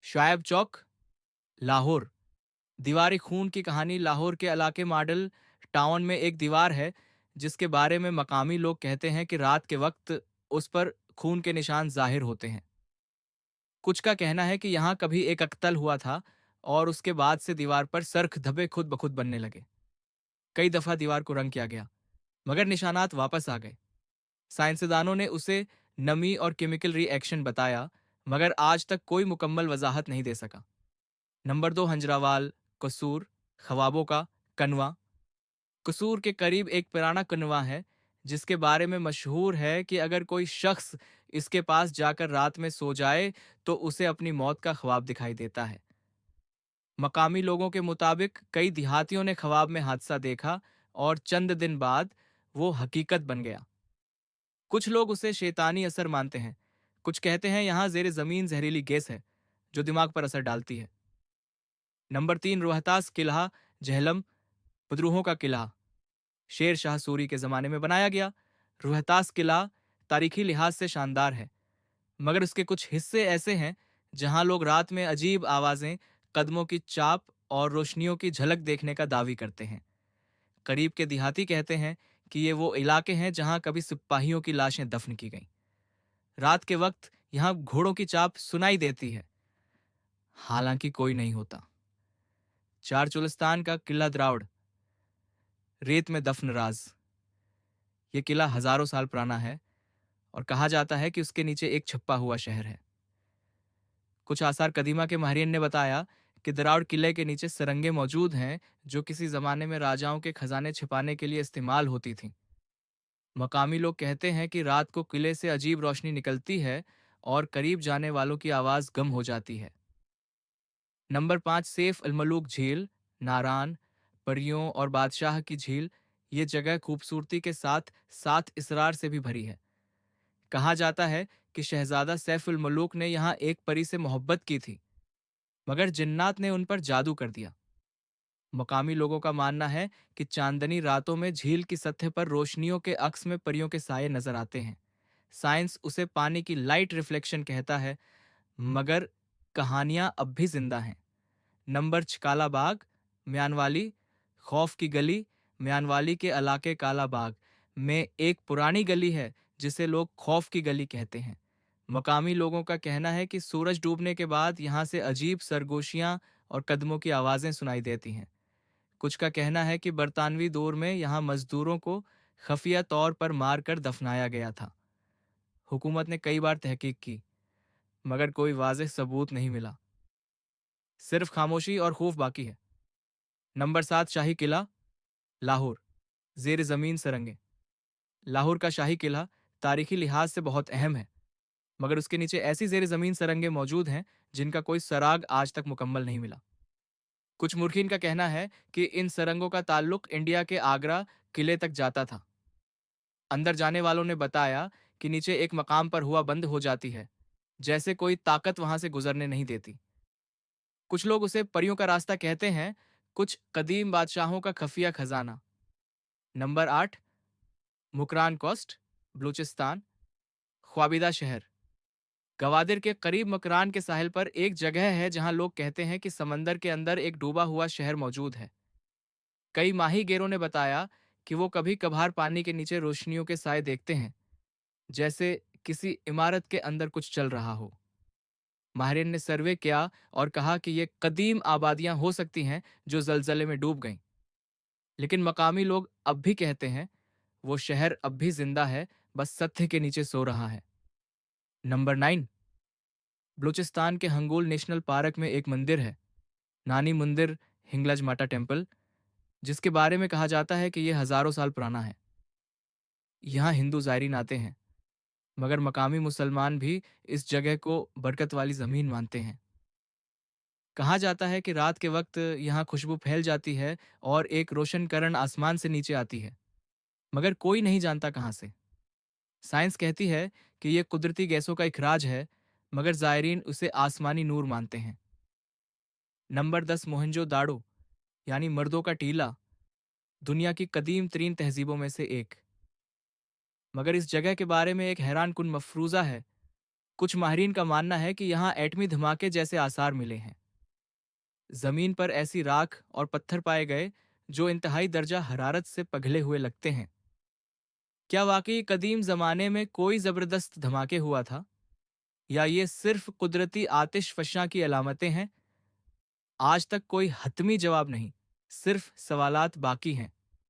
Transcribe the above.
शायब चौक, लाहौर। दीवार खून की कहानी लाहौर के इलाके मॉडल टाउन में एक दीवार है जिसके बारे में मकामी लोग कहते हैं कि रात के वक्त उस पर खून के निशान जाहिर होते हैं। कुछ का कहना है कि यहाँ कभी एक कत्ल हुआ था और उसके बाद से दीवार पर सरख धब्बे खुद ब खुद बनने लगे। कई दफा दीवार को रंग किया गया, मगर निशानात वापस आ गए। साइंसदानों ने उसे नमी और केमिकल रिएक्शन बताया, मगर आज तक कोई मुकम्मल वजाहत नहीं दे सका। नंबर 2, हंजरावाल, कसूर, ख्वाबों का कनवा। कसूर के करीब एक पुराना कनवा है जिसके बारे में मशहूर है कि अगर कोई शख्स इसके पास जाकर रात में सो जाए तो उसे अपनी मौत का ख्वाब दिखाई देता है। मकामी लोगों के मुताबिक कई देहातियों ने ख्वाब में हादसा देखा और चंद दिन बाद वो हकीकत बन गया। कुछ लोग उसे शैतानी असर मानते हैं। कुछ कहते हैं यहाँ जेर जमीन जहरीली गैस है जो दिमाग पर असर डालती है। नंबर 3, रोहतास किला, जहलम, बदरूहों का किला। शेर शाह सूरी के जमाने में बनाया गया। रोहतास किला तारीखी लिहाज से शानदार है, मगर उसके कुछ हिस्से ऐसे हैं जहां लोग रात में अजीब आवाजें, कदमों की चाप और रोशनियों की झलक देखने का दावी करते हैं। करीब के देहाती कहते हैं कि ये वो इलाके हैं जहां कभी सिपाहियों की लाशें दफन की गईं। रात के वक्त यहां घोड़ों की चाप सुनाई देती है, हालांकि कोई नहीं होता। चार चुलिस्तान का किला द्रावड़, रेत में दफन राज। ये किला हजारों साल पुराना है और कहा जाता है कि उसके नीचे एक छुपा हुआ शहर है। कुछ आसार कदीमा के माहिरीन ने बताया कि दरावड़ किले के नीचे सुरंगें मौजूद हैं जो किसी जमाने में राजाओं के खजाने छिपाने के लिए इस्तेमाल होती थीं। मकामी लोग कहते हैं कि रात को किले से अजीब रोशनी निकलती है और करीब जाने वालों की आवाज गम हो जाती है। नंबर 5, सेफ अलमलूक झील, नारान, परियों और बादशाह की झील। ये जगह खूबसूरती के साथ साथ इसरार से भी भरी है। कहा जाता है कि शहजादा सैफ उल मलूक ने यहाँ एक परी से मोहब्बत की थी, मगर जिन्नात ने उन पर जादू कर दिया। मकामी लोगों का मानना है कि चांदनी रातों में झील की सतह पर रोशनियों के अक्स में परियों के साये नजर आते हैं। साइंस उसे पानी की लाइट रिफ्लेक्शन कहता है, मगर कहानियां अब भी जिंदा हैं। नंबर 6, काला बाग, म्यानवाली, खौफ की गली। म्यानवाली के इलाके काला बाग में एक पुरानी गली है जिसे लोग खौफ की गली कहते हैं। मकामी लोगों का कहना है कि सूरज डूबने के बाद यहाँ से अजीब सरगोशियां और कदमों की आवाजें सुनाई देती हैं। कुछ का कहना है कि बरतानवी दौर में यहाँ मजदूरों को खफिया तौर पर मारकर दफनाया गया था। हुकूमत ने कई बार तहकीक की, मगर कोई वाज़ेह सबूत नहीं मिला। सिर्फ खामोशी और खौफ बाकी है। नंबर 7, शाही किला, लाहौर, जेर जमीन सुरंगें। लाहौर का शाही किला तारीखी लिहाज से बहुत अहम है, मगर उसके नीचे ऐसी जेर जमीन सुरंगें मौजूद हैं जिनका कोई सराग आज तक मुकम्मल नहीं मिला। कुछ मुर्खीन का कहना है कि इन सुरंगों का ताल्लुक इंडिया के आगरा किले तक जाता था। अंदर जाने वालों ने बताया कि नीचे एक मकाम पर हुआ बंद हो जाती है, जैसे कोई ताकत वहां से गुजरने नहीं देती। कुछ लोग उसे परियों का रास्ता कहते हैं, कुछ कदीम बादशाहों का खफिया खजाना। नंबर 8, मुकरान कोस्ट, बलूचिस्तान, ख्वाबिदा शहर। गवादिर के करीब मकरान के साहिल पर एक जगह है जहां लोग कहते हैं कि समंदर के अंदर एक डूबा हुआ शहर मौजूद है। कई माहीगीरों ने बताया कि वो कभी कभार पानी के नीचे रोशनियों के साए देखते हैं, जैसे किसी इमारत के अंदर कुछ चल रहा हो। माहिरीन ने सर्वे किया और कहा कि ये कदीम आबादियां हो सकती हैं जो जलजले में डूब गईं। लेकिन मकामी लोग अब भी कहते हैं वो शहर अब भी जिंदा है, बस सत्य के नीचे सो रहा है। नंबर 9, बलूचिस्तान के हंगोल नेशनल पार्क में एक मंदिर है, नानी मंदिर हिंगलाज माता टेम्पल, जिसके बारे में कहा जाता है कि यह हजारों साल पुराना है। यहाँ हिंदू जायरीन आते हैं, मगर मकामी मुसलमान भी इस जगह को बरकत वाली जमीन मानते हैं। कहा जाता है कि रात के वक्त यहाँ खुशबू फैल जाती है और एक रोशन करण आसमान से नीचे आती है, मगर कोई नहीं जानता कहाँ से। साइंस कहती है कि यह कुदरती गैसों का इखराज है, मगर जायरीन उसे आसमानी नूर मानते हैं। नंबर 10, मोहनजो दाड़ो, यानी मर्दों का टीला, दुनिया की कदीम तरीन तहजीबों में से एक। मगर इस जगह के बारे में एक हैरान कुन मफरूजा है। कुछ माहिरीन का मानना है कि यहाँ एटमी धमाके जैसे आसार मिले हैं। जमीन पर ऐसी राख और पत्थर पाए गए जो इंतहाई दर्जा हरारत से पिघले हुए लगते हैं। क्या वाकई कदीम जमाने में कोई जबरदस्त धमाके हुआ था, या ये सिर्फ कुदरती आतिश फशा की अलामतें हैं? आज तक कोई हतमी जवाब नहीं, सिर्फ सवालात बाकी हैं।